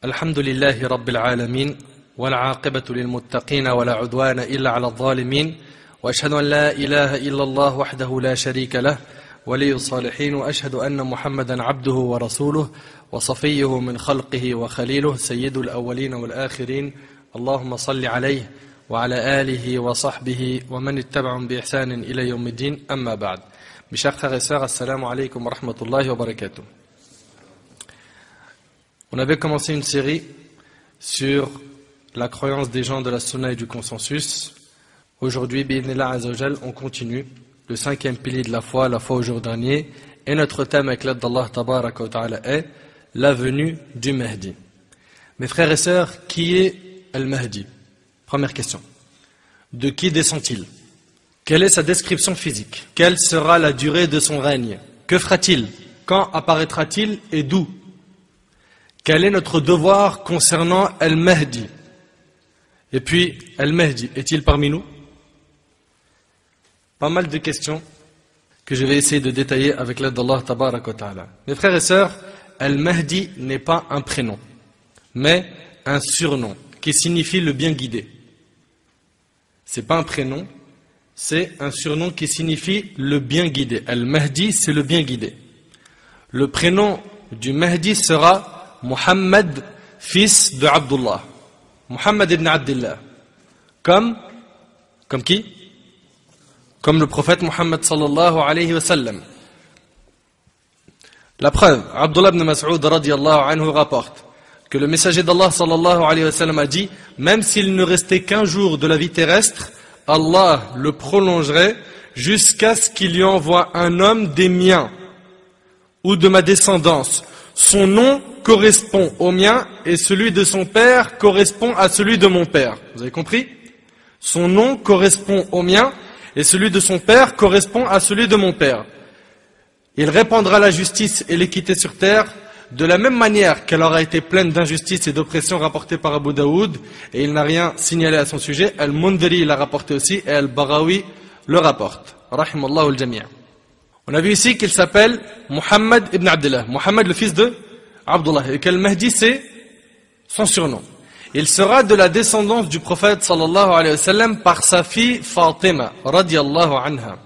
الحمد لله رب العالمين والعاقبة للمتقين ولا عدوان إلا على الظالمين وأشهد أن لا إله إلا الله وحده لا شريك له ولي الصالحين وأشهد أن محمدا عبده ورسوله وصفيه من خلقه وخليله سيد الأولين والآخرين اللهم صل عليه وعلى آله وصحبه ومن اتبعهم بإحسان إلى يوم الدين أما بعد. Mes chers frères et sœurs, assalamu alaikum wa rahmatullahi wa barakatuh. On avait commencé une série sur la croyance des gens de la Sunna et du consensus. Aujourd'hui, bi'idhnillah azza wa jal, on continue le cinquième pilier de la foi au jour dernier. Et notre thème avec l'aide d'Allah tabaraka wa ta'ala est la venue du Mahdi. Mes frères et sœurs, qui est Al-Mahdi? Première question. De qui descend-il? Quelle est sa description physique? Quelle sera la durée de son règne? Que fera-t-il? Quand apparaîtra-t-il et d'où? Quel est notre devoir concernant Al-Mahdi? Et puis, Al-Mahdi, est-il parmi nous? Pas mal de questions que je vais essayer de détailler avec l'aide d'Allah tabaraka wa ta'ala. Mes frères et sœurs, Al-Mahdi n'est pas un prénom, mais un surnom qui signifie le bien guidé. C'est pas un prénom, c'est un surnom qui signifie le bien guidé. Al-Mahdi, c'est le bien guidé. Le prénom du Mahdi sera Muhammad, fils de Abdullah. Muhammad ibn Abdillah. Comme qui? Comme le prophète Muhammad sallallahu alayhi wa sallam. La preuve, Abdullah ibn Mas'ud radiyallahu anhu rapporte que le messager d'Allah sallallahu alayhi wa sallam a dit, même s'il ne restait qu'un jour de la vie terrestre, Allah le prolongerait jusqu'à ce qu'il lui envoie un homme des miens ou de ma descendance. Son nom correspond au mien et celui de son père correspond à celui de mon père. Vous avez compris? Son nom correspond au mien et celui de son père correspond à celui de mon père. Il répandra la justice et l'équité sur terre de la même manière qu'elle aura été pleine d'injustice et d'oppression rapportée par Abu Daoud, et il n'a rien signalé à son sujet. Al-Mundhiri l'a rapporté aussi et Al-Baghawi le rapporte. Rahimallahu al-Jami'. On a vu ici qu'il s'appelle Muhammad ibn Abdullah. Muhammad, le fils de Abdullah. Et qu'Al-Mahdi, c'est son surnom. Il sera de la descendance du prophète sallallahu alayhi wa sallam par sa fille Fatima radiyallahu anha.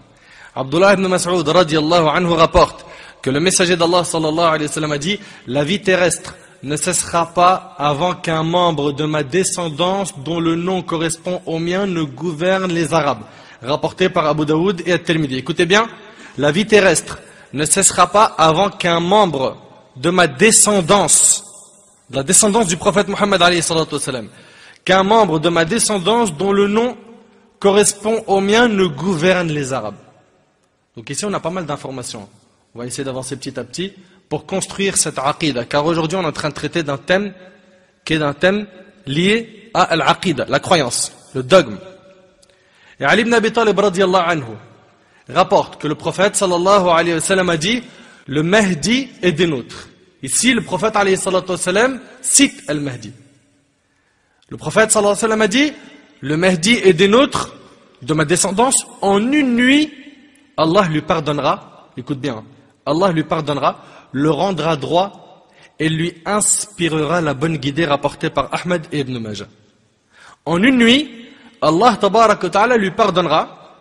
Abdullah ibn Mas'ud radiyallahu anhu rapporte que le messager d'Allah sallallahu alayhi wa sallam a dit, la vie terrestre ne cessera pas avant qu'un membre de ma descendance dont le nom correspond au mien ne gouverne les Arabes. Rapporté par Abu Daoud et At-Tirmidhi. Écoutez bien, la vie terrestre ne cessera pas avant qu'un membre de ma descendance, de la descendance du prophète Muhammad alayhi salatu wa sallam, qu'un membre de ma descendance dont le nom correspond au mien ne gouverne les Arabes. Donc ici on a pas mal d'informations. On va essayer d'avancer petit à petit pour construire cette aqida. Car aujourd'hui, on est en train de traiter d'un thème qui est d'un thème lié à l'aqida, la croyance, le dogme. Et Ali ibn Abi Talib radiyallahu anhu rapporte que le prophète sallallahu alayhi wa sallam a dit, le Mahdi est des nôtres. Ici, le prophète alayhi salatu wa sallam cite Al-Mahdi. Le prophète sallallahu alayhi wa sallam a dit, le Mahdi est des nôtres, de ma descendance, en une nuit, Allah lui pardonnera, écoute bien, Allah lui pardonnera, le rendra droit et lui inspirera la bonne guidée rapportée par Ahmed et Ibn Majah. En une nuit, Allah tabaraka wa ta'ala lui pardonnera,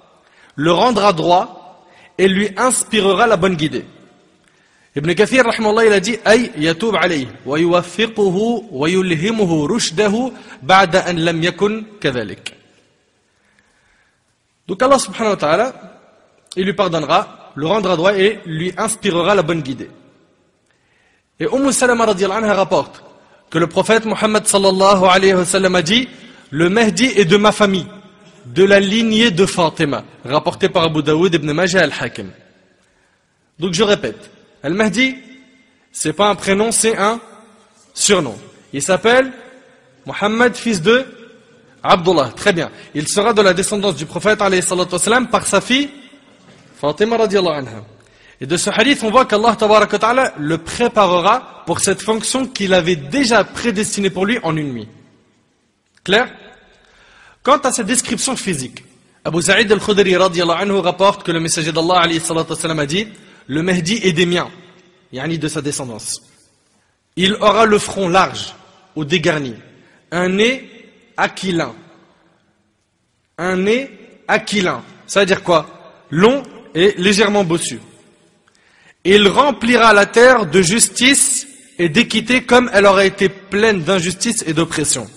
le rendra droit et lui inspirera la bonne guidée. Ibn Kathir rahimahullah il a dit ay yatub alayhi wa yuwaffiquhu wa yulhimuhu rushdahu ba'da an lam yakun kadhalik. Donc Allah subhanahu wa ta'ala il lui pardonnera, le rendra droit et lui inspirera la bonne guidée. Et Salama radiyallahu anha rapporte que le prophète Muhammad sallallahu alayhi wa sallam a dit, le Mahdi est de ma famille, de la lignée de Fatima, rapporté par Abu Daoud ibn Majah al-Hakim. Donc je répète, Al-Mahdi, c'est pas un prénom, c'est un surnom. Il s'appelle Muhammad, fils de Abdullah. Très bien. Il sera de la descendance du prophète alayhi salatu wa sallam par sa fille Fatima radiyallahu anha. Et de ce hadith, on voit qu'Allah tabaraka wa ta'ala le préparera pour cette fonction qu'il avait déjà prédestinée pour lui en une nuit. Clair? Quant à sa description physique, Abu Sa'id al-Khudri radiyallahu anhu rapporte que le messager d'Allah alayhi salatu wa sallam a dit, le Mahdi est des miens, yani de sa descendance. Il aura le front large, ou dégarni, un nez aquilin. Un nez aquilin, ça veut dire quoi? Long et légèrement bossu. Il remplira la terre de justice et d'équité comme elle aura été pleine d'injustice et d'oppression.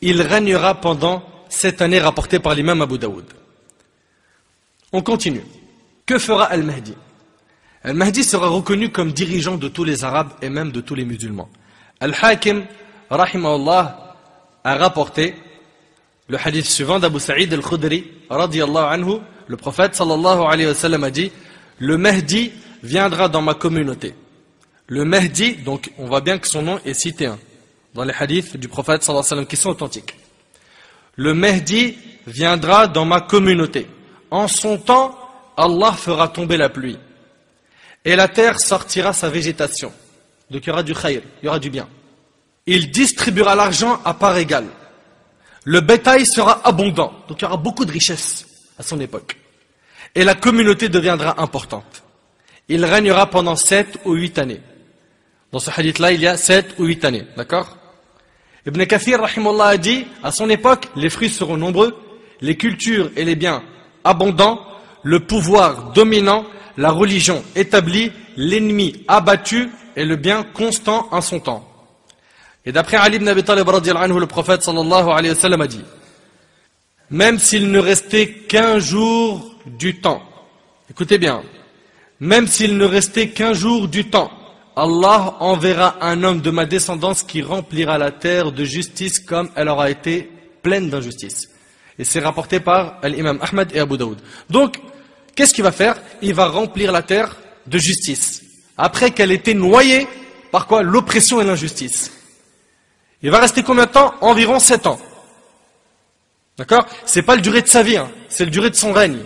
Il régnera pendant 7 années, rapportées par l'imam Abu Daoud. On continue. Que fera Al-Mahdi? Al-Mahdi sera reconnu comme dirigeant de tous les Arabes et même de tous les musulmans. Al-Hakim, rahimahullah, a rapporté le hadith suivant d'Abu Sa'id al-Khudri, radiyallahu anhu. Le prophète sallallahu alayhi wa sallam a dit: le Mahdi viendra dans ma communauté. Le Mahdi, donc on voit bien que son nom est cité dans les hadiths du prophète sallallahu alayhi wa sallam qui sont authentiques. Le Mahdi viendra dans ma communauté. En son temps, Allah fera tomber la pluie. Et la terre sortira sa végétation. Donc il y aura du khayr, il y aura du bien. Il distribuera l'argent à part égale. Le bétail sera abondant. Donc il y aura beaucoup de richesses à son époque. Et la communauté deviendra importante. Il régnera pendant 7 ou 8 années. Dans ce hadith-là, il y a 7 ou 8 années. D'accord? Ibn Kathir, rahimahullah, a dit, à son époque, les fruits seront nombreux, les cultures et les biens abondants, le pouvoir dominant, la religion établie, l'ennemi abattu et le bien constant en son temps. Et d'après Ali ibn Abi Talib, le prophète sallallahu alayhi wa sallam a dit: même s'il ne restait qu'un jour du temps, écoutez bien, même s'il ne restait qu'un jour du temps, Allah enverra un homme de ma descendance qui remplira la terre de justice comme elle aura été pleine d'injustice. Et c'est rapporté par l'imam Ahmad et Abu Daoud. Donc, qu'est-ce qu'il va faire? Il va remplir la terre de justice. Après qu'elle ait été noyée par quoi? L'oppression et l'injustice. Il va rester combien de temps? Environ 7 ans. D'accord? C'est pas le durée de sa vie, c'est le durée de son règne.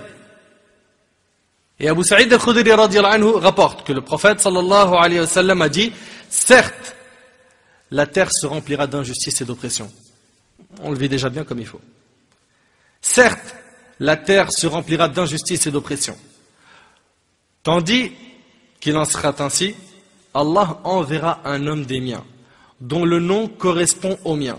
Et Abu Sa'id al-Khudri radiyallahu anhu rapporte que le prophète sallallahu alayhi wa sallam a dit: certes, la terre se remplira d'injustice et d'oppression. On le vit déjà bien comme il faut. Certes, la terre se remplira d'injustice et d'oppression. Tandis qu'il en sera ainsi, Allah enverra un homme des miens, dont le nom correspond au mien,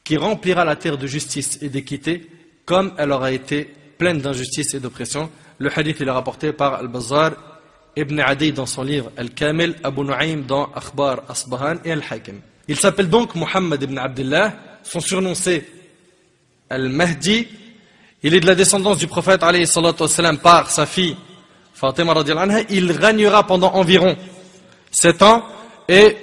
qui remplira la terre de justice et d'équité, comme elle aura été pleine d'injustice et d'oppression. Le hadith est rapporté par Al-Bazzar, Ibn Adi dans son livre Al-Kamil, Abu Nu'aym dans Akhbar Asbahan et Al-Hakim. Il s'appelle donc Muhammad ibn Abdullah, son surnom c'est Al-Mahdi. Il est de la descendance du prophète alayhi salatu wassalam par sa fille Fatima radiyallahu anha. Il régnera pendant environ 7 ans et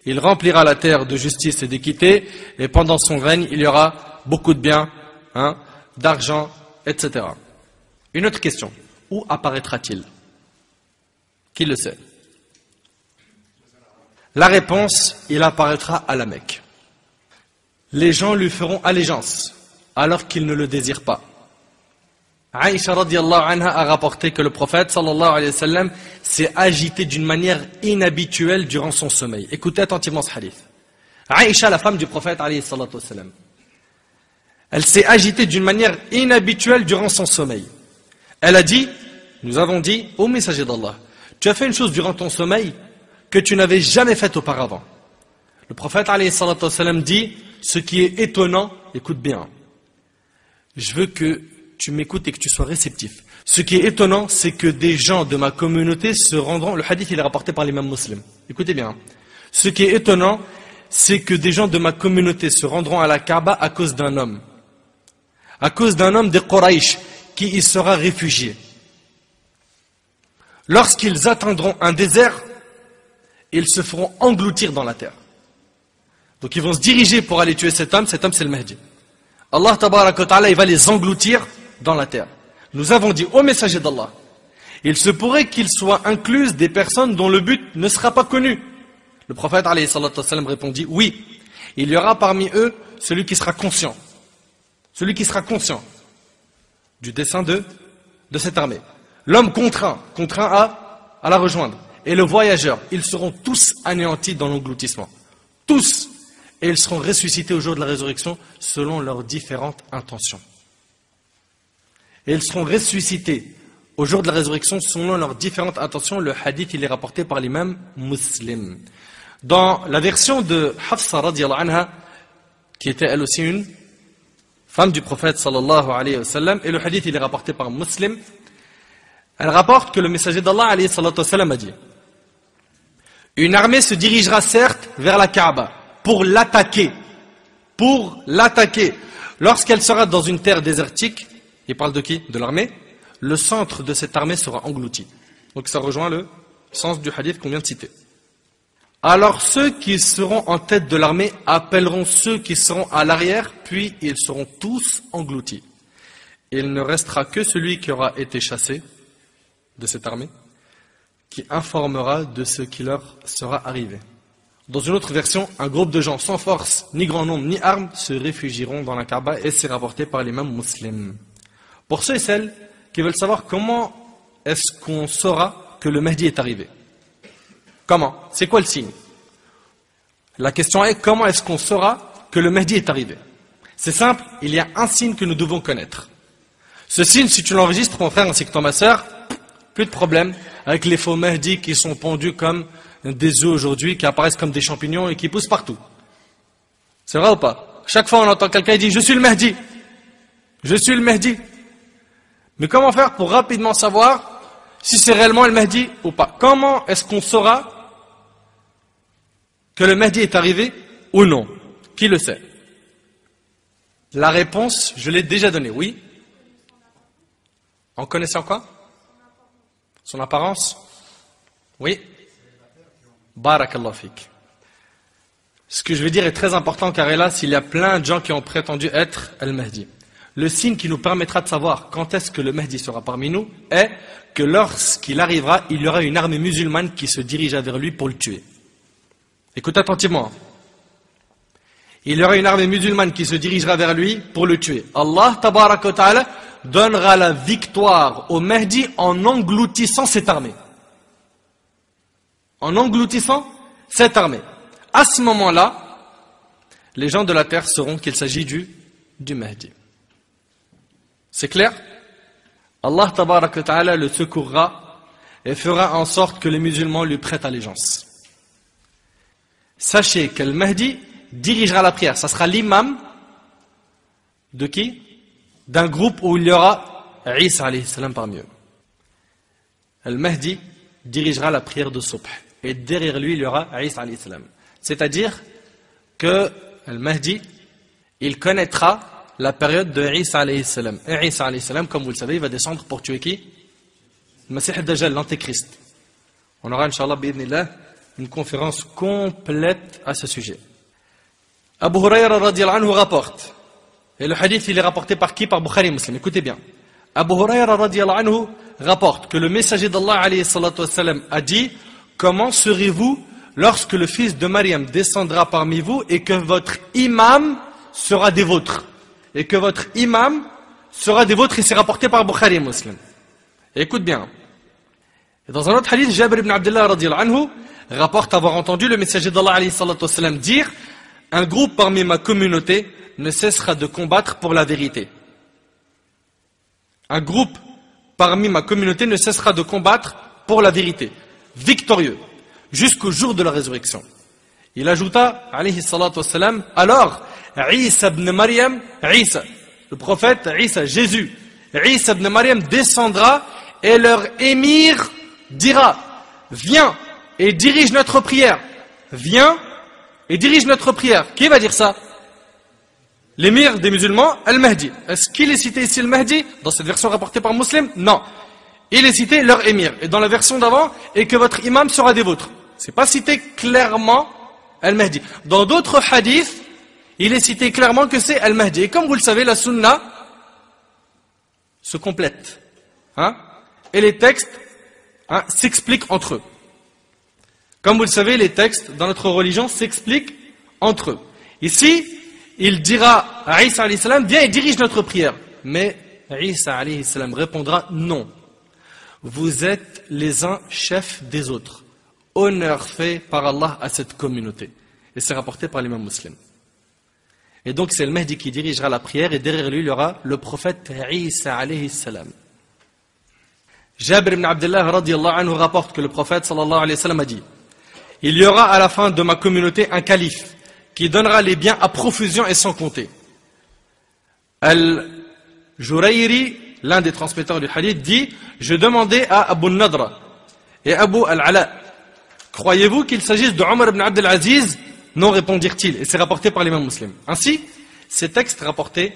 il remplira la terre de justice et d'équité, et pendant son règne il y aura beaucoup de biens, d'argent, etc. Une autre question: où apparaîtra-t-il? Qui le sait? La réponse: il apparaîtra à la Mecque. Les gens lui feront allégeance alors qu'ils ne le désirent pas. Aïcha radiyallahu anha a rapporté que le prophète sallallahu alayhi wa sallam s'est agité d'une manière inhabituelle durant son sommeil. Écoutez attentivement ce hadith. Aïcha, la femme du prophète alayhi salatu wa sallam, elle s'est agitée d'une manière inhabituelle durant son sommeil. Elle a dit, nous avons dit, ô messager d'Allah, tu as fait une chose durant ton sommeil que tu n'avais jamais faite auparavant. Le prophète alayhi salatu wa sallam dit, ce qui est étonnant, écoute bien, je veux que tu m'écoutes et que tu sois réceptif. Ce qui est étonnant, c'est que des gens de ma communauté se rendront, le hadith il est rapporté par l'imam Muslim, écoutez bien, ce qui est étonnant, c'est que des gens de ma communauté se rendront à la Kaaba à cause d'un homme des Quraysh, qui y sera réfugié. Lorsqu'ils atteindront un désert, ils se feront engloutir dans la terre. Donc ils vont se diriger pour aller tuer cet homme c'est le Mahdi. Allah tabaraka wa ta'ala, il va les engloutir dans la terre. Nous avons dit au messager d'Allah, il se pourrait qu'il soit inclus des personnes dont le but ne sera pas connu. Le prophète alayhi salatu wassalam répondit, oui, il y aura parmi eux celui qui sera conscient du dessein de cette armée. L'homme contraint à la rejoindre. Et le voyageur, ils seront tous anéantis dans l'engloutissement. Tous. Et ils seront ressuscités au jour de la résurrection selon leurs différentes intentions. Et ils seront ressuscités au jour de la résurrection selon leurs différentes intentions. Le hadith, il est rapporté par l'imam Muslim. Dans la version de Hafsa radiallahu anha, qui était elle aussi une femme du prophète sallallahu alayhi wa sallam, et le hadith il est rapporté par Muslim, elle rapporte que le messager d'Allah alayhi salatu wa sallam a dit: une armée se dirigera certes vers la Kaaba pour l'attaquer. Lorsqu'elle sera dans une terre désertique, il parle de qui? De l'armée. Le centre de cette armée sera englouti. Donc ça rejoint le sens du hadith qu'on vient de citer. Alors ceux qui seront en tête de l'armée appelleront ceux qui seront à l'arrière, puis ils seront tous engloutis. Il ne restera que celui qui aura été chassé de cette armée, qui informera de ce qui leur sera arrivé. Dans une autre version, un groupe de gens sans force, ni grand nombre, ni armes, se réfugieront dans la Kaaba, et c'est rapporté par l'imam Muslim. Pour ceux et celles qui veulent savoir comment est-ce qu'on saura que le Mahdi est arrivé. Comment? C'est quoi le signe? La question est, comment est-ce qu'on saura que le Mahdi est arrivé? C'est simple, il y a un signe que nous devons connaître. Ce signe, si tu l'enregistres, mon frère ainsi que toi, ma sœur, plus de problème avec les faux Mahdi qui sont pondus comme des œufs aujourd'hui, qui apparaissent comme des champignons et qui poussent partout. C'est vrai ou pas? Chaque fois on entend quelqu'un qui dit: je suis le Mahdi. Je suis le Mahdi. Mais comment faire pour rapidement savoir si c'est réellement le Mahdi ou pas? Comment est-ce qu'on saura que le Mahdi est arrivé ou non? Qui le sait? La réponse, je l'ai déjà donnée, oui. En connaissant quoi? Son apparence? Oui. Barakallahu fik. Ce que je vais dire est très important, car hélas, il y a plein de gens qui ont prétendu être Al-Mahdi. Le signe qui nous permettra de savoir quand est-ce que le Mahdi sera parmi nous est que lorsqu'il arrivera, il y aura une armée musulmane qui se dirigera vers lui pour le tuer. Écoute attentivement. Il y aura une armée musulmane qui se dirigera vers lui pour le tuer. Allah tabaraka wa ta'ala donnera la victoire au Mahdi en engloutissant cette armée. En engloutissant cette armée. À ce moment-là, les gens de la terre sauront qu'il s'agit du Mahdi. C'est clair? Allah tabaraka wa ta'ala le secourra et fera en sorte que les musulmans lui prêtent allégeance. Sachez que le Mahdi dirigera la prière. Ça sera l'imam de qui? D'un groupe où il y aura Isa alayhi salam parmi eux. Le Mahdi dirigera la prière de Subh. Et derrière lui, il y aura Isa alayhi salam. C'est-à-dire que le Mahdi, il connaîtra la période de Isa alayhi salam. Et Isa alayhi salam, comme vous le savez, il va descendre pour tuer qui? Le Masih ad-Dajjal, l'Antéchrist. On aura, Inch'Allah, bi'idhnillah, une conférence complète à ce sujet. Abu Hurayra radiallahu anhu rapporte, et le hadith il est rapporté par qui? Par Bukhari Muslim. Écoutez bien. Abu Hurayra radiallahu anhu rapporte que le messager d'Allah alayhi salatu wassalam a dit: comment serez-vous lorsque le fils de Maryam descendra parmi vous et que votre imam sera des vôtres? Et que votre imam sera des vôtres, et c'est rapporté par Bukhari Muslim. Et écoute bien. Et dans un autre hadith, Jabir ibn Abdullah radiallahu anhu rapporte avoir entendu le messager d'Allah alayhi salatu wassalam dire: un groupe parmi ma communauté ne cessera de combattre pour la vérité. Un groupe parmi ma communauté ne cessera de combattre pour la vérité, victorieux, jusqu'au jour de la résurrection. Il ajouta, alayhi salatu wassalam, alors, Isa ibn Maryam, Isa, le prophète Isa, Jésus, Isa ibn Maryam descendra et leur émir dira: viens et dirige notre prière. Viens et dirige notre prière. Qui va dire ça? L'émir des musulmans, Al-Mahdi. Est-ce qu'il est cité ici le Mahdi dans cette version rapportée par Muslim? Non. Il est cité leur émir. Et dans la version d'avant, et que votre imam sera des vôtres. C'est pas cité clairement Al-Mahdi. Dans d'autres hadiths, il est cité clairement que c'est Al-Mahdi. Et comme vous le savez, la sunna se complète. Et les textes s'expliquent entre eux. Comme vous le savez, les textes dans notre religion s'expliquent entre eux. Ici, il dira à Isa alayhi salam: viens et dirige notre prière. Mais Isa alayhi salam répondra: non. Vous êtes les uns chefs des autres. Honneur fait par Allah à cette communauté. Et c'est rapporté par l'imam Muslim. Et donc c'est le Mahdi qui dirigera la prière, et derrière lui il y aura le prophète Isa alayhi salam. Jabir ibn Abdullah radiallahu anhu rapporte que le prophète sallallahu alayhi wa sallam a dit: il y aura à la fin de ma communauté un calife qui donnera les biens à profusion et sans compter. Al-Jurayri, l'un des transmetteurs du hadith, dit: je demandais à Abu Nadra et Abu Al-Ala, croyez-vous qu'il s'agisse de Omar ibn Abd al-Aziz? Non, répondirent-ils, et c'est rapporté par l'imam Muslim. Ainsi, ces textes rapportés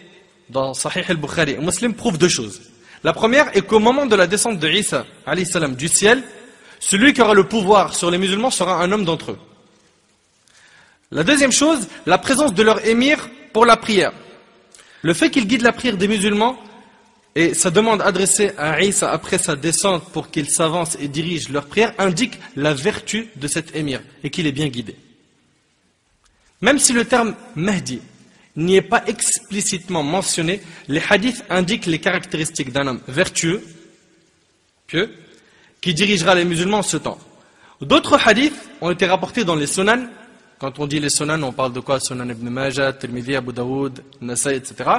dans Sahih al-Bukhari et Muslim prouvent deux choses. La première est qu'au moment de la descente de Isa alayhi salam du ciel, celui qui aura le pouvoir sur les musulmans sera un homme d'entre eux. La deuxième chose, la présence de leur émir pour la prière. Le fait qu'il guide la prière des musulmans et sa demande adressée à Isa après sa descente pour qu'il s'avance et dirige leur prière indique la vertu de cet émir et qu'il est bien guidé. Même si le terme Mahdi n'y est pas explicitement mentionné, les hadiths indiquent les caractéristiques d'un homme vertueux, pieux, qui dirigera les musulmans en ce temps. D'autres hadiths ont été rapportés dans les sunan. Quand on dit les sunan, on parle de quoi? Sunan ibn Majah, Tirmidhi, Abu Daoud, Nasaï, etc.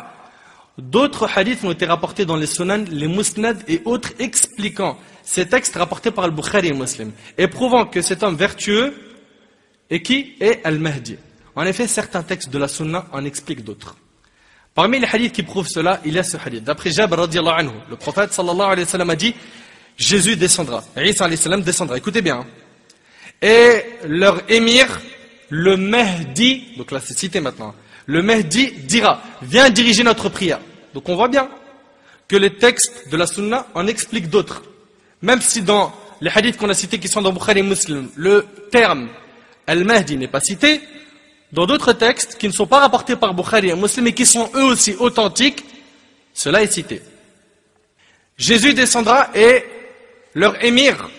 D'autres hadiths ont été rapportés dans les sunan, les musnad et autres, expliquant ces textes rapportés par Al-Bukhari et Muslim, et prouvant que cet homme vertueux est qui? Est Al-Mahdi. En effet, certains textes de la sunna en expliquent d'autres. Parmi les hadiths qui prouvent cela, il y a ce hadith. D'après Jabr radiyallahu anhu, le prophète sallallahu alayhi wa sallam a dit: Jésus descendra, Isa alayhi salam descendra, écoutez bien, et leur émir, le Mahdi, donc là c'est cité maintenant, le Mahdi dira: viens diriger notre prière. Donc on voit bien que les textes de la sunna en expliquent d'autres. Même si dans les hadiths qu'on a cités qui sont dans Bukhari et Muslim, le terme Al-Mahdi n'est pas cité, dans d'autres textes qui ne sont pas rapportés par Bukhari et Muslim et qui sont eux aussi authentiques, cela est cité. Jésus descendra et leur émir,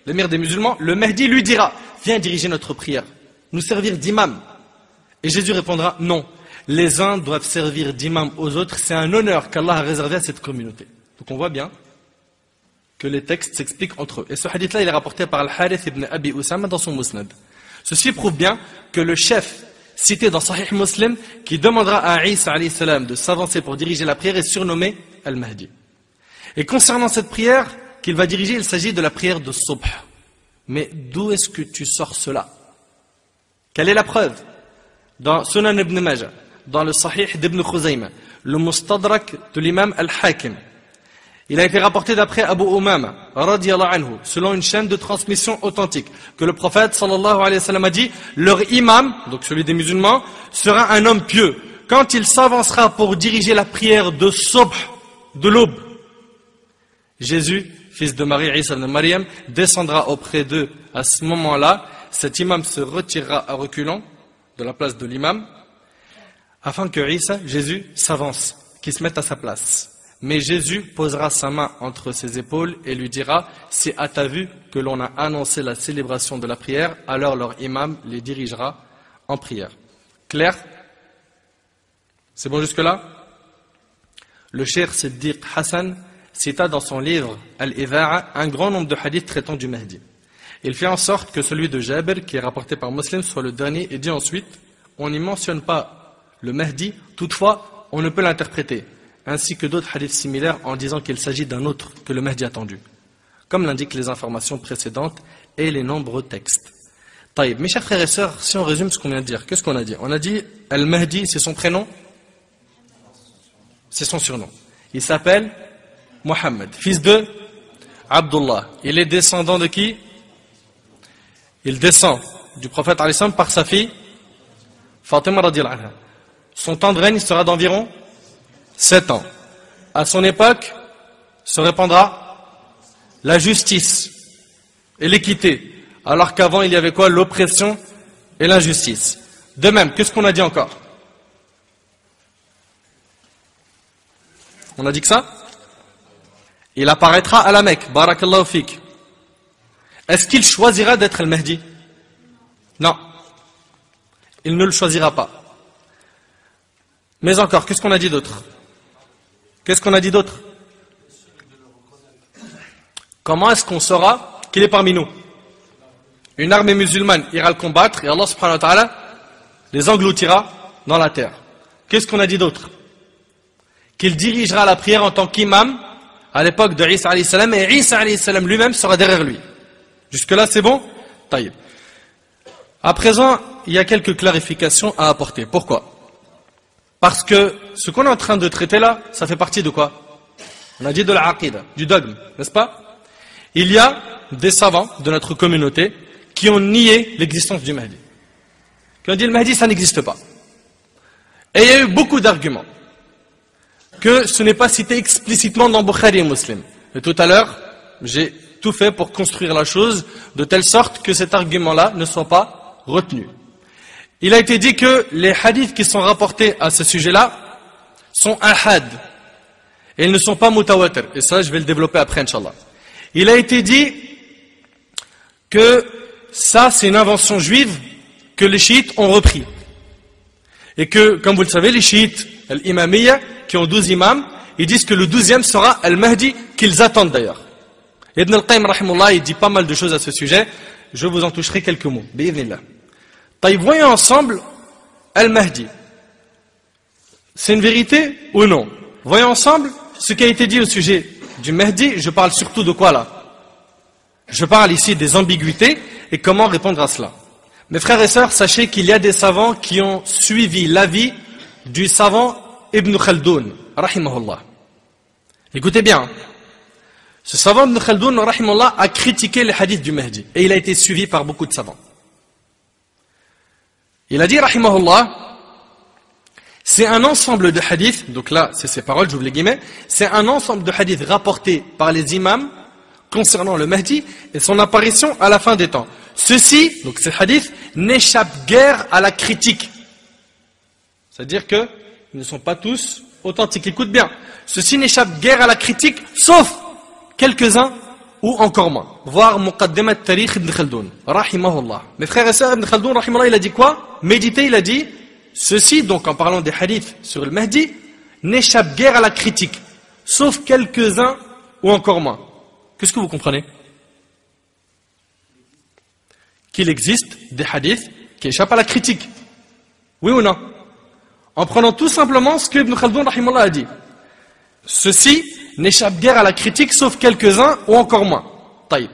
l'émir des musulmans, le Mahdi lui dira: viens diriger notre prière, nous servir d'imam. Et Jésus répondra: non, les uns doivent servir d'imam aux autres, c'est un honneur qu'Allah a réservé à cette communauté. Donc on voit bien que les textes s'expliquent entre eux. Et ce hadith-là, il est rapporté par Al-Harith ibn Abi Usama dans son Musnad. Ceci prouve bien que le chef cité dans Sahih Muslim, qui demandera à Isa alayhi salam de s'avancer pour diriger la prière, est surnommé Al-Mahdi. Et concernant cette prière qu'il va diriger, il s'agit de la prière de Subh. Mais d'où est-ce que tu sors cela? Quelle est la preuve? Dans Sunan ibn Majah, dans le Sahih d'Ibn Khuzayma, le Mustadrak de l'imam Al-Hakim, il a été rapporté d'après Abu Umama, radiyallahu anhu, selon une chaîne de transmission authentique, que le prophète sallallahu alayhi wa sallam a dit: leur imam, donc celui des musulmans, sera un homme pieux. Quand il s'avancera pour diriger la prière de Subh, de l'aube, Jésus, fils de Marie, Isa ibn Maryam, descendra auprès d'eux à ce moment-là. Cet imam se retirera à reculons de la place de l'imam, afin que Isa, Jésus, s'avance, qu'il se mette à sa place. Mais Jésus posera sa main entre ses épaules et lui dira: c'est à ta vue que l'on a annoncé la célébration de la prière, alors leur imam les dirigera en prière. Clair? C'est bon jusque-là? Le Cheikh Siddiq Hassan cita dans son livre Al-Idha'a un grand nombre de hadiths traitant du Mahdi. Il fait en sorte que celui de Jabir, qui est rapporté par Muslim, soit le dernier, et dit ensuite: on n'y mentionne pas le Mahdi, toutefois on ne peut l'interpréter, ainsi que d'autres hadiths similaires en disant qu'il s'agit d'un autre que le Mahdi attendu, comme l'indiquent les informations précédentes et les nombreux textes. Taïb, mes chers frères et sœurs, si on résume ce qu'on vient de dire, qu'est-ce qu'on a dit? On a dit Al-Mahdi, c'est son prénom, c'est son surnom. Il s'appelle Mohammed, fils de Abdullah. Il est descendant de qui? Il descend du prophète alayhi salam par sa fille Fatima radiyallahu anha. Son temps de règne sera d'environ 7 ans. À son époque, se répandra la justice et l'équité, alors qu'avant il y avait quoi? L'oppression et l'injustice. De même, qu'est-ce qu'on a dit encore? On a dit que ça? Il apparaîtra à la Mecque, barakallahu fik. Est-ce qu'il choisira d'être le Mahdi? Non. Il ne le choisira pas. Mais encore, qu'est-ce qu'on a dit d'autre? Qu'est-ce qu'on a dit d'autre? Comment est-ce qu'on saura qu'il est parmi nous? Une armée musulmane ira le combattre et Allah subhanahu wa ta'ala les engloutira dans la terre. Qu'est-ce qu'on a dit d'autre? Qu'il dirigera la prière en tant qu'imam à l'époque de Isa alayhi salam, et Isa alayhi salam lui-même sera derrière lui. Jusque-là, c'est bon? Taïb. À présent, il y a quelques clarifications à apporter. Pourquoi? Parce que ce qu'on est en train de traiter là, ça fait partie de quoi? On a dit de la aqida, du dogme, n'est-ce pas? Il y a des savants de notre communauté qui ont nié l'existence du Mahdi. Qui ont dit le Mahdi, ça n'existe pas. Et il y a eu beaucoup d'arguments. Que ce n'est pas cité explicitement dans Bukhari et Muslim. Et tout à l'heure, j'ai tout fait pour construire la chose de telle sorte que cet argument-là ne soit pas retenu. Il a été dit que les hadiths qui sont rapportés à ce sujet-là sont ahad. Et ils ne sont pas mutawatir. Et ça, je vais le développer après, Inch'Allah. Il a été dit que ça, c'est une invention juive que les chiites ont repris. Et que, comme vous le savez, les chiites, l'imamiyya, qui ont 12 imams, ils disent que le 12e sera al-Mahdi, qu'ils attendent d'ailleurs. Ibn al-Qayyim, rahimahullah, il dit pas mal de choses à ce sujet. Je vous en toucherai quelques mots. Bi'idhnillah. Voyons ensemble al-Mahdi. C'est une vérité ou non? Voyons ensemble ce qui a été dit au sujet du Mahdi. Je parle surtout de quoi là? Je parle ici des ambiguïtés et comment répondre à cela. Mes frères et sœurs, sachez qu'il y a des savants qui ont suivi l'avis du savant Ibn Khaldoun, rahimahullah. Écoutez bien, ce savant Ibn Khaldoun, rahimahullah, a critiqué les hadiths du Mahdi et il a été suivi par beaucoup de savants. Il a dit, rahimahullah, c'est un ensemble de hadiths, donc là, c'est ses paroles, j'ouvre les guillemets, c'est un ensemble de hadiths rapportés par les imams concernant le Mahdi et son apparition à la fin des temps. Ceci, donc ces hadiths, n'échappent guère à la critique. C'est-à-dire qu'ils ne sont pas tous authentiques. Écoute bien, ceci n'échappe guère à la critique, sauf quelques-uns ou encore moins. Voir Muqaddimat Tarikh Ibn Khaldoun, rahimahullah. Mes frères et sœurs, Ibn Khaldoun, rahimahullah, il a dit quoi? Méditez, il a dit, ceci, donc en parlant des hadiths sur le Mahdi, n'échappe guère à la critique, sauf quelques-uns ou encore moins. Qu'est-ce que vous comprenez? Qu'il existe des hadiths qui échappent à la critique. Oui ou non? En prenant tout simplement ce que Ibn Khaldoun rahimahullah a dit. Ceci n'échappe guère à la critique, sauf quelques-uns ou encore moins. Taïb.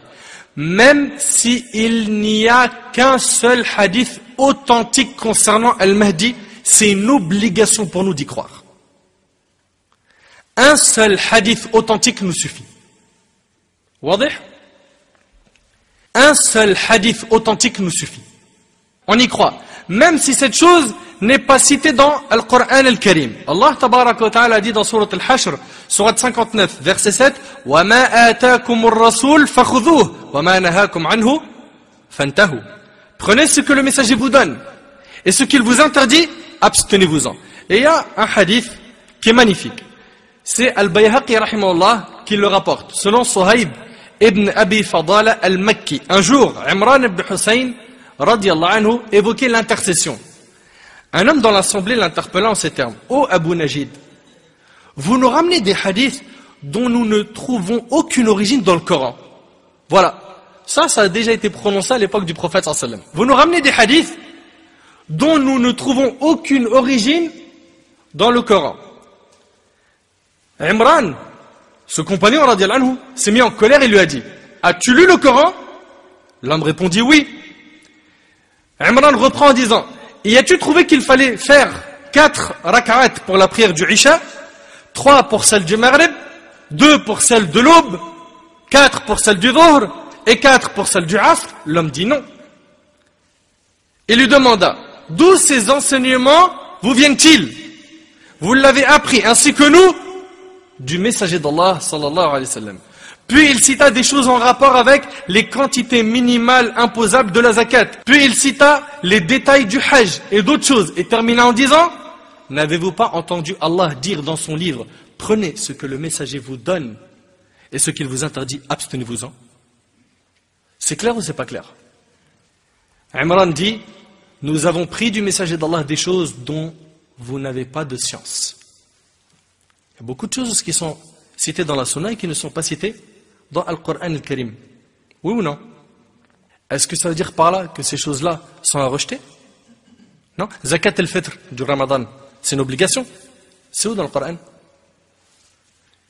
Même s'il n'y a qu'un seul hadith authentique concernant Al-Mahdi, c'est une obligation pour nous d'y croire. Un seul hadith authentique nous suffit. Wadih? Un seul hadith authentique nous suffit. On y croit. Même si cette chose n'est pas citée dans le Coran al-Karim. Allah tabaraka wa ta'ala dit dans Surat al-Hashr, Surat 59, verset 7, وَمَا آتَاكُمُ الرَّسُولُ فَخُذُوهُ وَمَا نَهَاكُمْ عَنْهُ فَانْتَهُ. Prenez ce que le messager vous donne. Et ce qu'il vous interdit, abstenez-vous-en. Et il y a un hadith qui est magnifique. C'est Al-Bayhaqi rahimahullah qui le rapporte. Selon Suhaib ibn Abi Fadala al-Makki. Un jour, Imran ibn Hussein radiyallahu anhu évoquait l'intercession. Un homme dans l'assemblée l'interpella en ces termes. Ô Abu Najid, vous nous ramenez des hadiths dont nous ne trouvons aucune origine dans le Coran. Voilà. Ça a déjà été prononcé à l'époque du prophète sallallahu alayhi wa sallam. Vous nous ramenez des hadiths dont nous ne trouvons aucune origine dans le Coran. Imran, ce compagnon radiyallahu anhu, s'est mis en colère et lui a dit, as-tu lu le Coran? L'homme répondit oui. Imran reprend en disant, et as-tu trouvé qu'il fallait faire 4 rak'at pour la prière du Isha, 3 pour celle du Maghrib, 2 pour celle de l'aube, 4 pour celle du Dhuhr et 4 pour celle du Asr? L'homme dit non. Il lui demanda, d'où ces enseignements vous viennent-ils? Vous l'avez appris ainsi que nous du messager d'Allah sallallahu alayhi wa sallam. Puis il cita des choses en rapport avec les quantités minimales imposables de la zakat. Puis il cita les détails du hajj et d'autres choses. Et termina en disant, n'avez-vous pas entendu Allah dire dans son livre, prenez ce que le messager vous donne et ce qu'il vous interdit, abstenez-vous-en? C'est clair ou c'est pas clair? Imran dit, nous avons pris du messager d'Allah des choses dont vous n'avez pas de science. Il y a beaucoup de choses qui sont citées dans la Sunna et qui ne sont pas citées dans le Coran al-Karim. Oui ou non? Est-ce que ça veut dire par là que ces choses-là sont à rejeter? Non? Zakat al-Fitr du Ramadan, c'est une obligation. C'est où dans le Coran?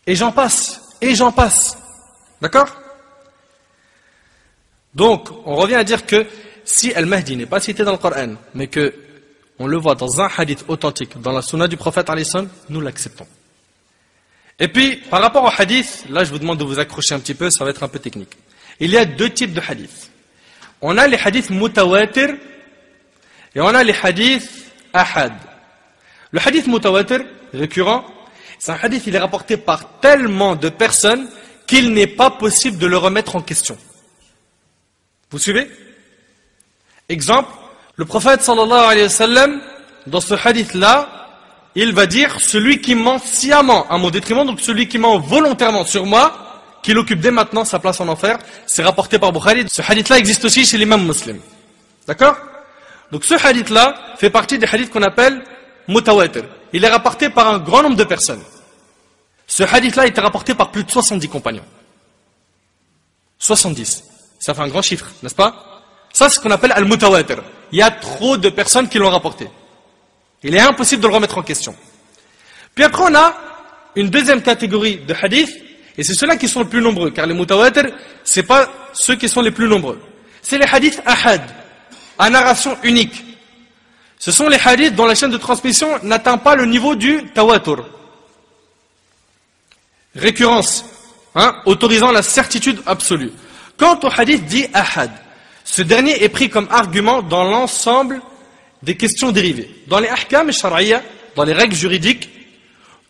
Et j'en passe, et j'en passe. D'accord? Donc, on revient à dire que si Al-Mahdi n'est pas cité dans le Coran, mais que on le voit dans un hadith authentique, dans la sunna du prophète alayhi salam, nous l'acceptons. Et puis, par rapport au hadith, là je vous demande de vous accrocher un petit peu, ça va être un peu technique. Il y a deux types de hadiths. On a les hadiths mutawatir et on a les hadiths ahad. Le hadith mutawatir, récurrent, c'est un hadith, il est rapporté par tellement de personnes qu'il n'est pas possible de le remettre en question. Vous suivez? Exemple, le prophète sallallahu alayhi wa sallam, dans ce hadith-là, il va dire, celui qui ment sciemment à mon détriment, donc celui qui ment volontairement sur moi, qu'il occupe dès maintenant sa place en enfer, c'est rapporté par Bukhari. Ce hadith-là existe aussi chez l'imam muslim. D'accord? Donc ce hadith-là fait partie des hadiths qu'on appelle mutawatir. Il est rapporté par un grand nombre de personnes. Ce hadith-là a été rapporté par plus de 70 compagnons. 70. Ça fait un grand chiffre, n'est-ce pas? Ça, c'est ce qu'on appelle al-mutawatir. Il y a trop de personnes qui l'ont rapporté. Il est impossible de le remettre en question. Puis après, on a une deuxième catégorie de hadiths, et c'est ceux-là qui sont les plus nombreux, car les mutawatir, c'est pas ceux qui sont les plus nombreux. C'est les hadiths ahad, à narration unique. Ce sont les hadiths dont la chaîne de transmission n'atteint pas le niveau du tawatur. Récurrence, autorisant la certitude absolue. Quant au hadith dit ahad, ce dernier est pris comme argument dans l'ensemble des questions dérivées. Dans les ahkam shar'iyya, dans les règles juridiques,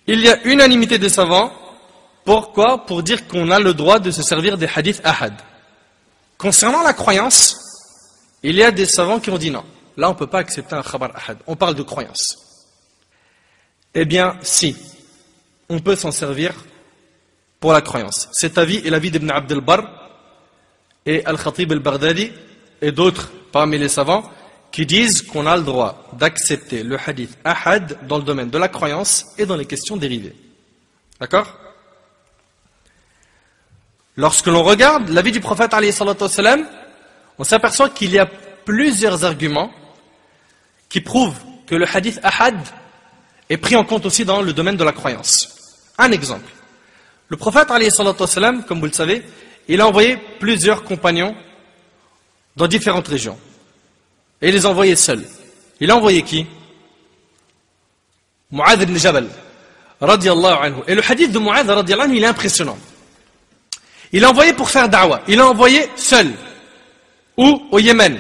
il y a unanimité des savants. Pourquoi? Pour dire qu'on a le droit de se servir des hadiths ahad. Concernant la croyance, il y a des savants qui ont dit non. Là, on ne peut pas accepter un khabar ahad. On parle de croyance. Eh bien, si. On peut s'en servir pour la croyance. Cet avis est l'avis d'Ibn Abd al-Barr et Al-Khatib al-Baghdadi et d'autres parmi les savants qui disent qu'on a le droit d'accepter le hadith ahad dans le domaine de la croyance et dans les questions dérivées. D'accord? Lorsque l'on regarde l'avis du prophète alayhi salatu wassalam, on s'aperçoit qu'il y a plusieurs arguments qui prouvent que le hadith ahad est pris en compte aussi dans le domaine de la croyance. Un exemple. Le prophète alayhi salatu wassalam, comme vous le savez, il a envoyé plusieurs compagnons dans différentes régions. Et il les a envoyés seuls. Il a envoyé qui? Mu'adh ibn Jabal, radiyallahu anhu. Et le hadith de Mu'adh, radiyallahu anhu, il est impressionnant. Il a envoyé pour faire da'wah. Il a envoyé seul. Ou au Yémen.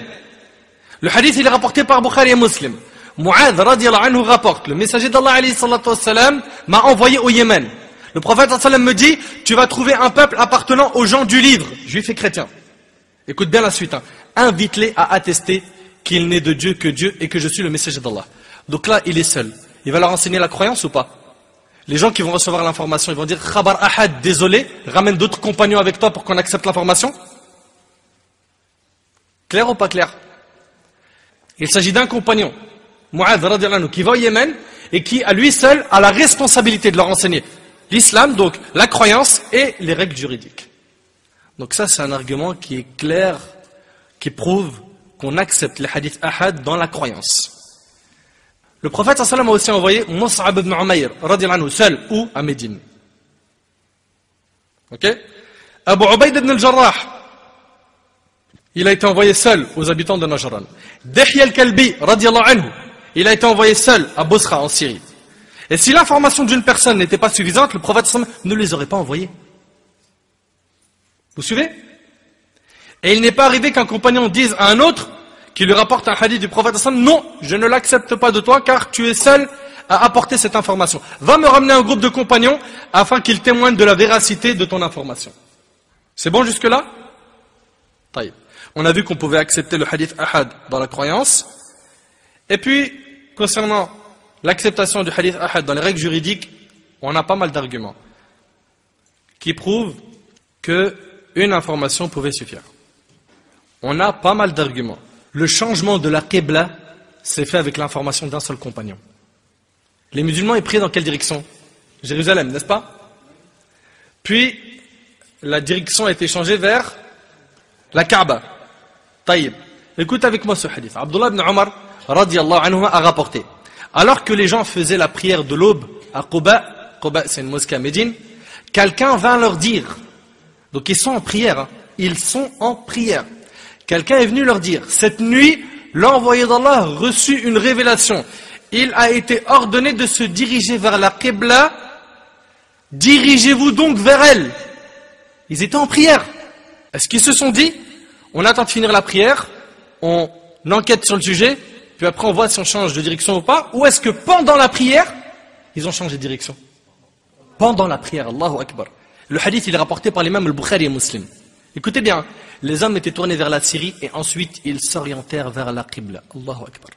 Le hadith, il est rapporté par Bukhari et Muslim. Mu'adh, radiyallahu anhu, rapporte, le messager d'Allah, alayhi salatu wassalam, m'a envoyé au Yémen. Le prophète sallam me dit, tu vas trouver un peuple appartenant aux gens du livre, juifs et chrétiens. Écoute bien la suite. Invite-les à attester qu'il n'est de Dieu que Dieu et que je suis le messager d'Allah. Donc là, il est seul. Il va leur enseigner la croyance ou pas? Les gens qui vont recevoir l'information, ils vont dire, Khabar Ahad, désolé, ramène d'autres compagnons avec toi pour qu'on accepte l'information. Clair ou pas clair? Il s'agit d'un compagnon, Mu'adh radiyallahu anhu, qui va au Yémen et qui, à lui seul, a la responsabilité de leur enseigner l'islam, donc la croyance et les règles juridiques. Donc ça, c'est un argument qui est clair, qui prouve qu'on accepte les hadiths ahad dans la croyance. Le prophète sallam a aussi envoyé Mus'ab ibn Umayr, radiyallahu anhu, seul, ou à Médine. Ok? Abu Ubayd ibn al-Jarrah, il a été envoyé seul aux habitants de Najran. Dihya al-Kalbi, radiyallahu anhu, il a été envoyé seul à Bosra, en Syrie. Et si l'information d'une personne n'était pas suffisante, le prophète sallam ne les aurait pas envoyés. Vous suivez? Et il n'est pas arrivé qu'un compagnon dise à un autre, qui lui rapporte un hadith du prophète sallam, non, je ne l'accepte pas de toi car tu es seul à apporter cette information. Va me ramener un groupe de compagnons afin qu'ils témoignent de la véracité de ton information. C'est bon jusque-là? Taïb. On a vu qu'on pouvait accepter le hadith ahad dans la croyance. Et puis, concernant l'acceptation du hadith ahad dans les règles juridiques, on a pas mal d'arguments qui prouvent qu'une information pouvait suffire. On a pas mal d'arguments. Le changement de la Qibla s'est fait avec l'information d'un seul compagnon. Les musulmans est pris dans quelle direction? Jérusalem, n'est-ce pas? Puis, la direction a été changée vers la Kaaba. Taïb. Écoute avec moi ce hadith. Abdullah ibn Omar, radiyallahu anhu, a rapporté. Alors que les gens faisaient la prière de l'aube à Quba, Quba c'est une mosquée à Médine, quelqu'un vint leur dire, donc ils sont en prière, ils sont en prière. quelqu'un est venu leur dire, cette nuit, l'envoyé d'Allah reçut une révélation. Il a été ordonné de se diriger vers la Qibla. Dirigez-vous donc vers elle. Ils étaient en prière. Est-ce qu'ils se sont dit, on attend de finir la prière, on enquête sur le sujet, puis après on voit si on change de direction ou pas, ou est-ce que pendant la prière, ils ont changé de direction? Pendant la prière, Allahu Akbar. Le hadith, il est rapporté par l'imam al-Bukhari et Muslim. Écoutez bien, les hommes étaient tournés vers la Syrie et ensuite ils s'orientèrent vers la Qibla. Allahu Akbar.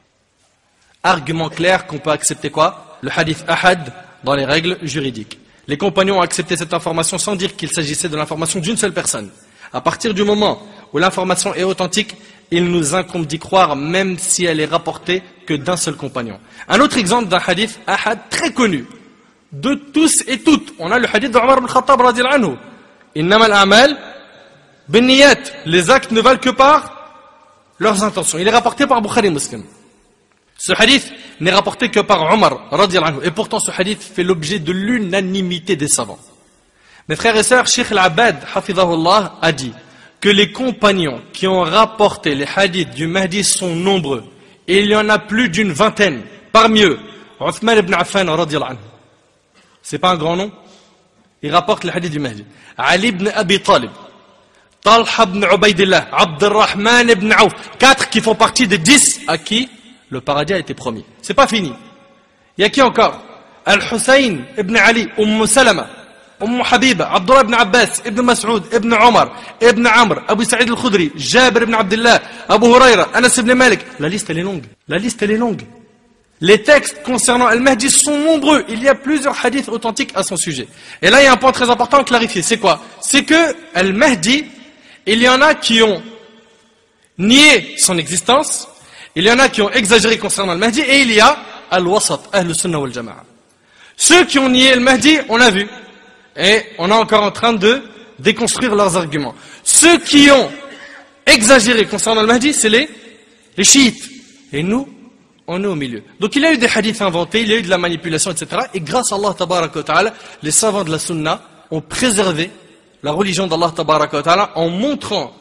Argument clair qu'on peut accepter quoi? Le hadith ahad dans les règles juridiques. Les compagnons ont accepté cette information sans dire qu'il s'agissait de l'information d'une seule personne. À partir du moment où l'information est authentique, il nous incombe d'y croire même si elle est rapportée que d'un seul compagnon. Un autre exemple d'un hadith ahad très connu de tous et toutes. On a le hadith d'Omar ibn Khattab radiyallahu anhu. Innama al-a'mal bin-niyat. Les actes ne valent que par leurs intentions. Il est rapporté par Bukhari Muslim. Ce hadith n'est rapporté que par Omar radiyallahu anhu. Et pourtant ce hadith fait l'objet de l'unanimité des savants. Mes frères et sœurs, Cheikh Al-Abbad hafidhahullah a dit que les compagnons qui ont rapporté les hadiths du Mahdi sont nombreux. Et il y en a plus d'une vingtaine. Parmi eux, Uthman ibn Affan radiyallahu anhu. C'est pas un grand nom? Il rapporte les hadiths du Mahdi. Ali ibn Abi Talib, Talha ibn Ubaydillah, Abdurrahman ibn Auf. 4 qui font partie des 10 à qui le paradis a été promis. C'est pas fini. Il y a qui encore? Al-Hussein ibn Ali, Salama, Habiba, Abdullah ibn Abbas, ibn Mas'ud, ibn Omar, ibn Amr, Abu Sa'id al-Khudri, Jabir ibn Abdullah, Abu Huraira, Anas ibn Malik. La liste elle est longue. La liste elle est longue. Les textes concernant Al-Mahdi sont nombreux. Il y a plusieurs hadiths authentiques à son sujet. Et là, il y a un point très important à clarifier. C'est quoi? C'est que Al-Mahdi, il y en a qui ont nié son existence, il y en a qui ont exagéré concernant Al-Mahdi, et il y a Al-Wasat, Ahl-Sunnah wal-Jama'a. Ceux qui ont nié Al-Mahdi, on l'a vu. Et on est encore en train de déconstruire leurs arguments. Ceux qui ont exagéré concernant Al-Mahdi, c'est les chiites. Et nous, on est au milieu. Donc il y a eu des hadiths inventés, il y a eu de la manipulation, etc. Et grâce à Allah tabaraka wa ta'ala, les savants de la sunna ont préservé la religion d'Allah tabaraka wa ta'ala en montrant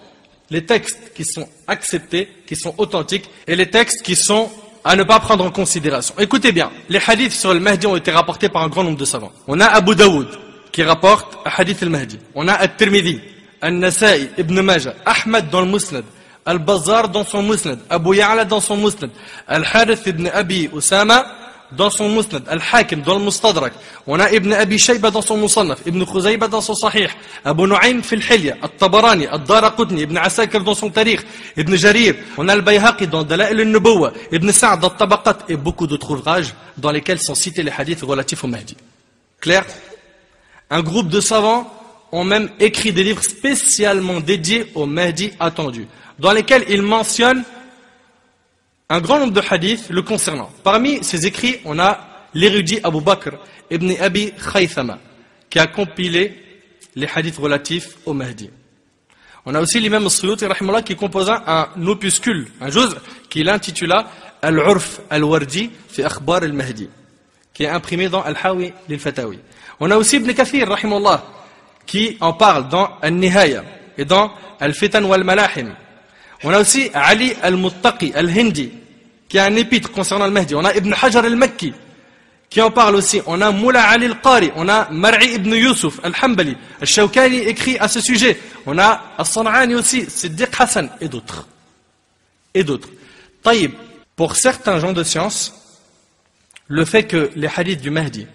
les textes qui sont acceptés, qui sont authentiques, et les textes qui sont à ne pas prendre en considération. Écoutez bien, les hadiths sur le Mahdi ont été rapportés par un grand nombre de savants. On a Abu Daoud qui rapporte un hadith al-Mahdi. On a At-Tirmidhi, An-Nasa'i, Ibn Majah, Ahmad dans le Musnad, Al-Bazzar dans son Musnad, Abu Ya'la dans son Musnad, Al-Harith ibn Abi Usama dans son Musnad, Al-Hakim dans le Mustadrak, on a Ibn Abi Shayba dans son Musannaf, Ibn Khuzayba dans son Sahih, Abu Nu'aym fil Hilya, At-Tabarani, Ad-Daraqutni, Ibn Asakir dans son Tarikh, Ibn Jarir, on a Al-Bayhaqi dans Dala'il al-Nubuwwa, Ibn Sa'd dans Tabaqat et beaucoup d'autres ouvrages dans lesquels sont cités les hadiths relatifs au Mahdi. Clair? Un groupe de savants ont même écrit des livres spécialement dédiés au Mahdi attendu, dans lesquels ils mentionnent un grand nombre de hadiths le concernant. Parmi ces écrits, on a l'érudit Abu Bakr ibn Abi Khaythama, qui a compilé les hadiths relatifs au Mahdi. On a aussi l'imam al-Suyuti rahimahullah qui composa un opuscule, un juz, qu'il intitula Al-Urf al-Wardi fi Akhbar al-Mahdi, qui est imprimé dans Al-Hawi lil-Fatawi. On a aussi Ibn Kathir rahimahullah qui en parle dans Al-Nihaya et dans Al-Fitan wal-Malahim. On a aussi Ali al-Muttaqi al-Hindi qui a un épître concernant le Mahdi. On a Ibn Hajar al-Makki qui en parle aussi. On a Moula Ali al-Qari, on a Mar'i ibn Yusuf al-Hanbali, al-Shawkani écrit à ce sujet. On a As-San'ani aussi, Siddiq Hassan et d'autres. Et d'autres. Taïb, pour certains gens de science, le fait que les hadiths du Mahdi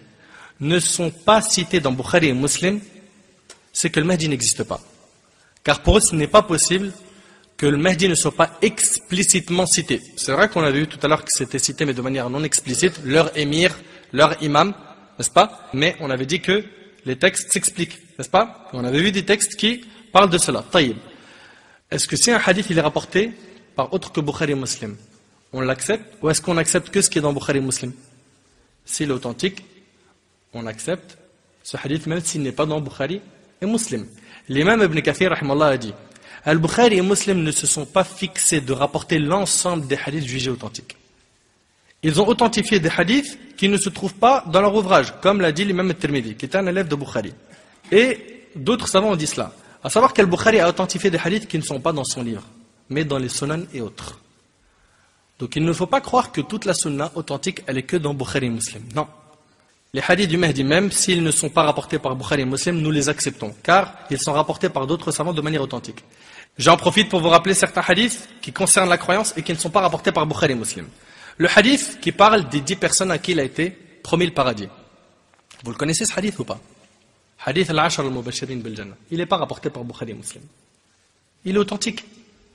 ne sont pas cités dans Bukhari et Muslim, c'est que le Mahdi n'existe pas. Car pour eux, ce n'est pas possible que le Mahdi ne soit pas explicitement cité. C'est vrai qu'on avait vu tout à l'heure que c'était cité, mais de manière non explicite, leur émir, leur imam, n'est-ce pas? Mais on avait dit que les textes s'expliquent, n'est-ce pas? On avait vu des textes qui parlent de cela. Taïb. Est-ce que si un hadith il est rapporté par autre que Bukhari et Muslim, on l'accepte, ou est-ce qu'on accepte que ce qui est dans Bukhari et Muslim? S'il est authentique, on accepte ce hadith même s'il n'est pas dans Bukhari et Muslim. L'imam Ibn Kathir rahimahullah a dit Al-Bukhari et Muslim ne se sont pas fixés de rapporter l'ensemble des hadiths jugés authentiques. Ils ont authentifié des hadiths qui ne se trouvent pas dans leur ouvrage, comme l'a dit l'imam At-Tirmidhi, qui est un élève de Bukhari. Et d'autres savants ont dit cela. À savoir qu'Al-Bukhari a authentifié des hadiths qui ne sont pas dans son livre. mais dans les sunan et autres. Donc il ne faut pas croire que toute la sunna authentique, elle est que dans Bukhari et Muslim. Non. Les hadiths du Mahdi, même s'ils ne sont pas rapportés par Bukhari et Muslim, nous les acceptons, car ils sont rapportés par d'autres savants de manière authentique. J'en profite pour vous rappeler certains hadiths qui concernent la croyance et qui ne sont pas rapportés par Bukhari et Muslim. Le hadith qui parle des 10 personnes à qui il a été promis le paradis. Vous le connaissez ce hadith ou pas? Hadith al-Ashar al-Mubashirin bil-Jannah. Il n'est pas rapporté par Bukhari et Muslim. Il est authentique.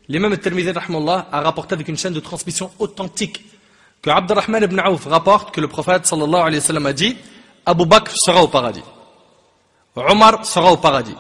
L'imam al-Tirmidhi rahimahullah a rapporté avec une chaîne de transmission authentique que Abdurrahman ibn Auf rapporte que le prophète sallallahu alayhi wa sallam a dit Abu Bakr sera au paradis, Omar sera au paradis,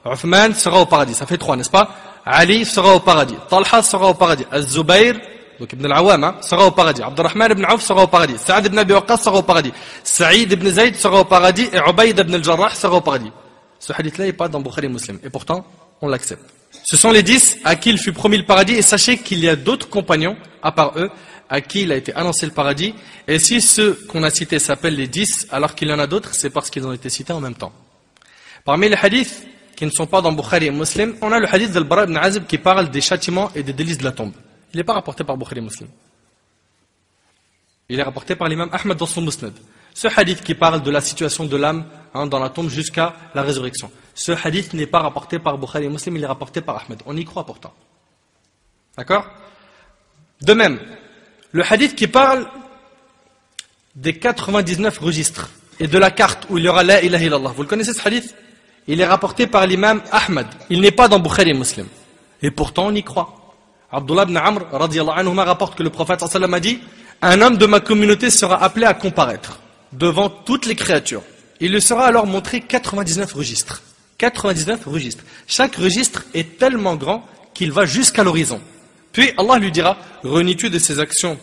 Uthman sera au paradis, ça fait 3, n'est-ce pas? Ali sera au paradis, Talha sera au paradis, Az-Zubayr, donc Ibn al-Awwam, sera au paradis, Abdurrahman ibn Auf sera au paradis, Saad ibn Abi Waqqas sera au paradis, Saïd ibn Zayd sera au paradis et Ubayd ibn al-Jarrah sera au paradis. Ce hadith-là n'est pas dans Bukhari et Muslim et pourtant on l'accepte. Ce sont les 10 à qui il fut promis le paradis et sachez qu'il y a d'autres compagnons à part eux à qui il a été annoncé le paradis, et si ceux qu'on a cités s'appellent les 10 alors qu'il y en a d'autres, c'est parce qu'ils ont été cités en même temps. Parmi les hadiths qui ne sont pas dans Bukhari et Muslim, on a le hadith d'Al-Bara ibn Azib qui parle des châtiments et des délices de la tombe. Il n'est pas rapporté par Bukhari et Muslim. Il est rapporté par l'imam Ahmad dans son Musnad. Ce hadith qui parle de la situation de l'âme dans la tombe jusqu'à la résurrection. Ce hadith n'est pas rapporté par Bukhari et Muslim, il est rapporté par Ahmad. On y croit pourtant. D'accord? De même, le hadith qui parle des 99 registres et de la carte où il y aura la ilaha illallah. Vous le connaissez ce hadith? Il est rapporté par l'imam Ahmad. Il n'est pas dans Bukhari et Muslim. Et pourtant on y croit. Abdullah ibn Amr radiyallahu anhu rapporte que le prophète sallallahu alayhi wa sallam a dit un homme de ma communauté sera appelé à comparaître devant toutes les créatures. Il lui sera alors montré 99 registres. 99 registres. Chaque registre est tellement grand qu'il va jusqu'à l'horizon. Puis Allah lui dira, renies-tu de ses actions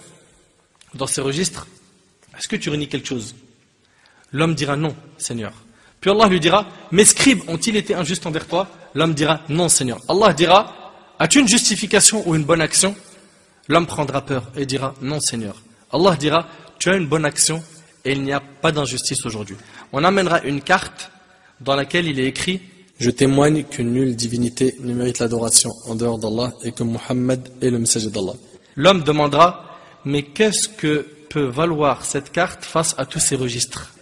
dans ces registres? Est-ce que tu renies quelque chose? L'homme dira non, Seigneur. Puis Allah lui dira, mes scribes ont-ils été injustes envers toi? L'homme dira non, Seigneur. Allah dira, as-tu une justification ou une bonne action? L'homme prendra peur et dira non, Seigneur. Allah dira, tu as une bonne action et il n'y a pas d'injustice aujourd'hui. On amènera une carte dans laquelle il est écrit je témoigne que nulle divinité ne mérite l'adoration en dehors d'Allah et que Muhammad est le messager d'Allah. L'homme demandera, mais qu'est-ce que peut valoir cette carte face à tous ces registres?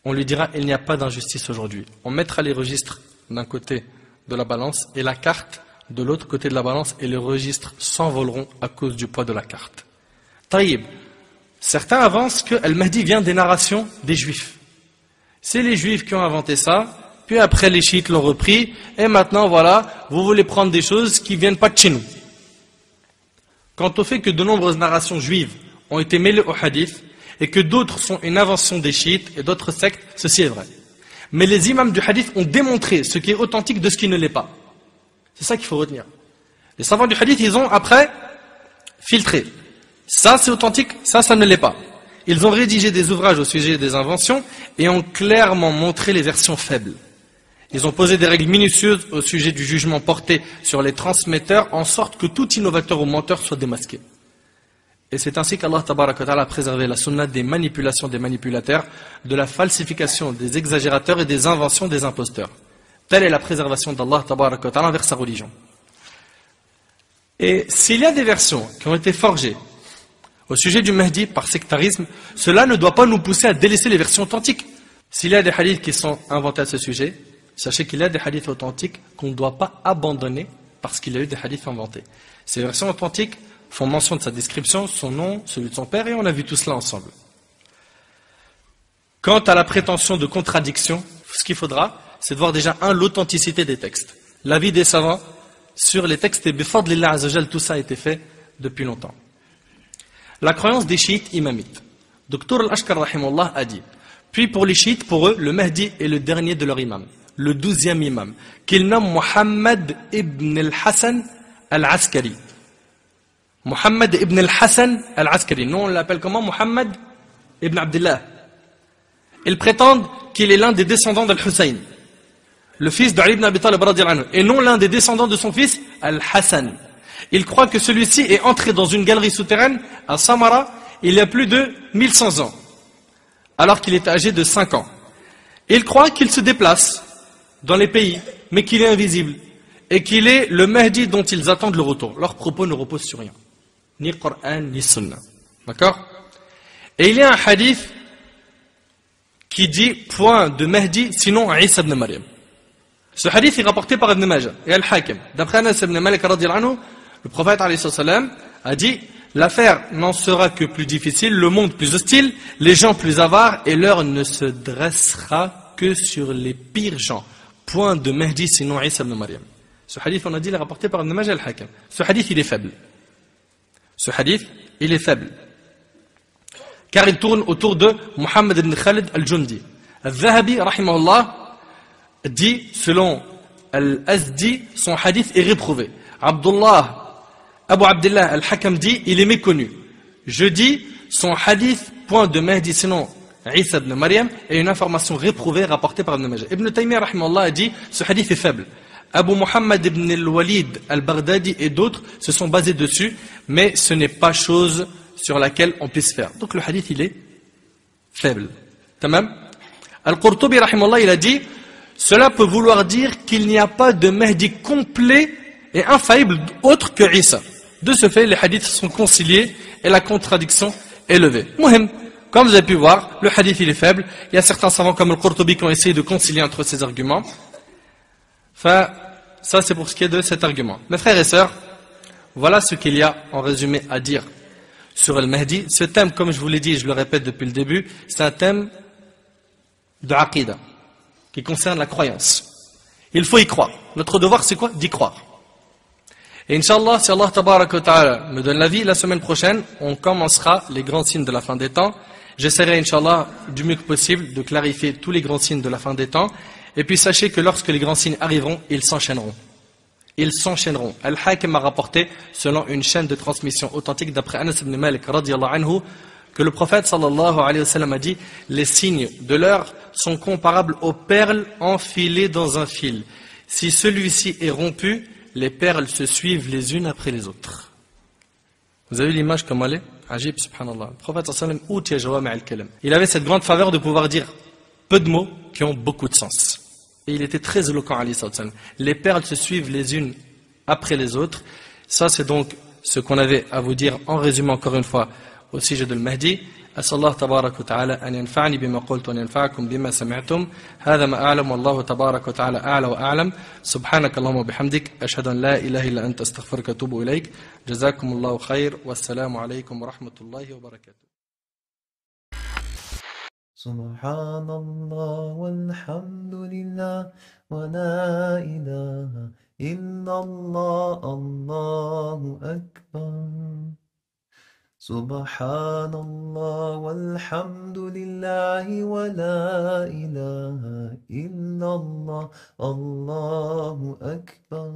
On lui dira, il n'y a pas d'injustice aujourd'hui. On mettra les registres d'un côté de la balance et la carte de l'autre côté de la balance et les registres s'envoleront à cause du poids de la carte. Taïb. Certains avancent que Al-Mahdi vient des narrations des Juifs. C'est les Juifs qui ont inventé ça, puis après les Chiites l'ont repris, et maintenant voilà, vous voulez prendre des choses qui ne viennent pas de chez nous. Quant au fait que de nombreuses narrations juives ont été mêlées au hadith, et que d'autres sont une invention des Chiites et d'autres sectes, ceci est vrai. Mais les imams du hadith ont démontré ce qui est authentique de ce qui ne l'est pas. C'est ça qu'il faut retenir. Les savants du hadith, ils ont après filtré. Ça c'est authentique, ça ne l'est pas. Ils ont rédigé des ouvrages au sujet des inventions et ont clairement montré les versions faibles. Ils ont posé des règles minutieuses au sujet du jugement porté sur les transmetteurs en sorte que tout innovateur ou menteur soit démasqué. Et c'est ainsi qu'Allah Tabaraka wa Ta'ala a préservé la sunna des manipulations des manipulateurs, de la falsification des exagérateurs et des inventions des imposteurs. Telle est la préservation d'Allah Tabaraka wa Ta'ala envers sa religion. Et s'il y a des versions qui ont été forgées au sujet du Mahdi par sectarisme, cela ne doit pas nous pousser à délaisser les versions authentiques. S'il y a des hadiths qui sont inventés à ce sujet, sachez qu'il y a des hadiths authentiques qu'on ne doit pas abandonner parce qu'il y a eu des hadiths inventés. Ces versions authentiques font mention de sa description, son nom, celui de son père, et on a vu tout cela ensemble. Quant à la prétention de contradiction, ce qu'il faudra, c'est de voir déjà l'authenticité des textes. L'avis des savants sur les textes et bifadlillah azawajal, tout ça a été fait depuis longtemps. La croyance des chiites imamites. Dr Al-Ashkar rahimahullah a dit, puis pour les chiites, pour eux, le Mahdi est le dernier de leur imam, le 12e imam, qu'ils nomment Muhammad ibn al-Hassan al-Askari. Muhammad ibn al-Hassan al-Askari. Nous on l'appelle comment? Muhammad ibn Abdullah. Ils prétendent qu'il est l'un des descendants d'Al-Hussein, le fils d'Ali ibn Abi Talib radiyallahu anhu, et non l'un des descendants de son fils Al-Hassan. Ils croient que celui-ci est entré dans une galerie souterraine à Samara il y a plus de 1100 ans, alors qu'il était âgé de 5 ans. Ils croient qu'il se déplace dans les pays, mais qu'il est invisible, et qu'il est le Mahdi dont ils attendent le retour. Leurs propos ne reposent sur rien, ni Coran, ni Sunna. D'accord? Et il y a un hadith qui dit point de Mahdi, sinon Isa ibn Maryam. Ce hadith est rapporté par Ibn Majah et Al-Hakim. D'après Anas ibn Malik radiyallahu anhu, le prophète alayhi salam a dit: l'affaire n'en sera que plus difficile, le monde plus hostile, les gens plus avares, et l'heure ne se dressera que sur les pires gens. Point de Mahdi, sinon Isa ibn Maryam. Ce hadith, on a dit, il est rapporté par Ibn Majah et Al-Hakim. Ce hadith, il est faible. Ce hadith, il est faible. Car il tourne autour de Muhammad ibn Khalid al-Jundi. Al-Zahabi, rahimahullah, dit, selon Al-Azdi, son hadith est réprouvé. Abu Abdullah al-Hakam dit, il est méconnu. Je dis, son hadith, point de Mahdi, sinon Isa ibn Maryam, est une information réprouvée rapportée par Ibn Majah. Ibn Taymiyyah, rahimahullah, a dit, ce hadith est faible. Abu Muhammad ibn al-Walid al-Baghdadi et d'autres se sont basés dessus, mais ce n'est pas chose sur laquelle on puisse faire. Donc le hadith, il est faible. Tamam? Al-Qurtubi, rahimahullah, il a dit, cela peut vouloir dire qu'il n'y a pas de Mahdi complet et infaillible autre que Isa. De ce fait, les hadiths sont conciliés et la contradiction est levée. Muhim, comme vous avez pu voir, le hadith il est faible. Il y a certains savants comme Al-Qurtubi qui ont essayé de concilier entre ces arguments. Enfin, ça c'est pour ce qui est de cet argument. Mes frères et sœurs, voilà ce qu'il y a en résumé à dire sur Al-Mahdi. Ce thème, comme je vous l'ai dit, je le répète depuis le début, c'est un thème de Aqidah, qui concerne la croyance. Il faut y croire. Notre devoir, c'est quoi? D'y croire. Et Inch'Allah, si Allah tabaraka wa ta'ala me donne la vie, la semaine prochaine, on commencera les grands signes de la fin des temps. J'essaierai, Inch'Allah, du mieux que possible, de clarifier tous les grands signes de la fin des temps. Et puis sachez que lorsque les grands signes arriveront, ils s'enchaîneront. Ils s'enchaîneront. Al-Hakim a rapporté, selon une chaîne de transmission authentique d'après Anas ibn Malik radiyallahu anhu, que le prophète sallallahu alayhi wa sallam a dit: les signes de l'heure sont comparables aux perles enfilées dans un fil. Si celui-ci est rompu, les perles se suivent les unes après les autres. Vous avez l'image comme elle est? Ajib, subhanallah. Le prophète sallallahu alayhi wa sallam, il avait cette grande faveur de pouvoir dire peu de mots qui ont beaucoup de sens. Et il était très éloquent, alayhi sallam. Les perles se suivent les unes après les autres. Ça, c'est donc ce qu'on avait à vous dire en résumé encore une fois au sujet de Mahdi. أسأل الله تبارك وتعالى أن ينفعني بما قلت وأن ينفعكم بما سمعتم. هذا ما أعلم والله تبارك وتعالى أعلى وأعلم. سبحانك اللهم وبحمدك أشهد أن لا إله إلا أنت أستغفرك وأتوب إليك. جزاكم الله خير والسلام عليكم ورحمة الله وبركاته. سبحان الله والحمد لله ولا إله إلا الله الله أكبر. سبحان الله والحمد لله ولا إله إلا الله الله أكبر.